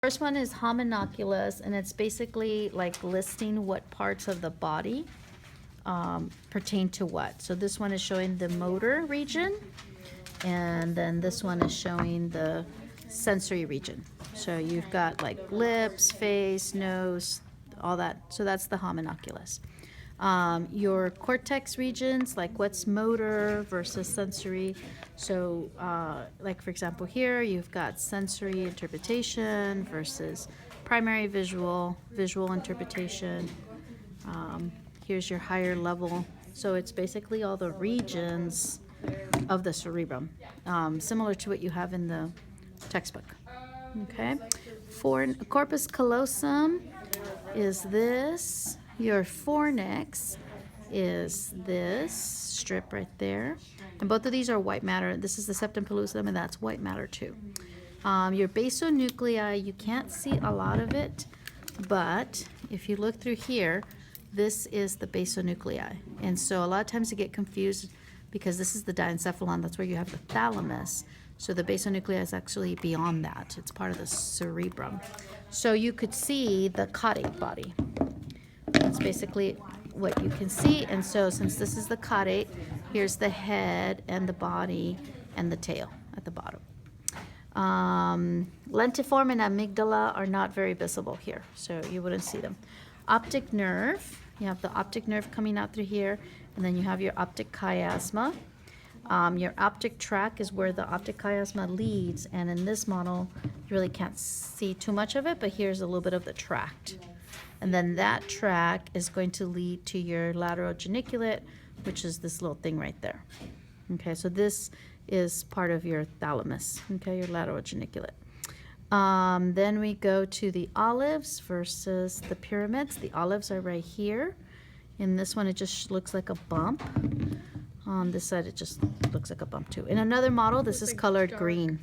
First one is homunculus, and it's basically like listing what parts of the body pertain to what. So this one is showing the motor region, and then this one is showing the sensory region. So you've got like lips, face, nose, all that. So that's the homunculus. Your cortex regions, like what's motor versus sensory. So like for example here, you've got sensory interpretation versus primary visual interpretation. Here's your higher level. So it's basically all the regions of the cerebrum, similar to what you have in the textbook. Okay, for corpus callosum is this. Your fornix is this strip right there. And both of these are white matter. This is the septum pellucidum, and that's white matter too. Your basonuclei, you can't see a lot of it, but if you look through here, this is the basonuclei. And so a lot of times you get confused because this is the diencephalon, that's where you have the thalamus. So the basonuclei is actually beyond that. It's part of the cerebrum. So you could see the caudate body. That's basically what you can see. And so since this is the caudate, here's the head and the body and the tail at the bottom. Lentiform and amygdala are not very visible here, so you wouldn't see them. Optic nerve, you have the optic nerve coming out through here, and then you have your optic chiasma. Your optic tract is where the optic chiasma leads, and in this model, you really can't see too much of it, but here's a little bit of the tract. And then that tract is going to lead to your lateral geniculate, which is this little thing right there. Okay, so this is part of your thalamus, okay, your lateral geniculate. Then we go to the olives versus the pyramids. The olives are right here. In this one, it just looks like a bump. On this side, it just looks like a bump too. In another model, this is colored green.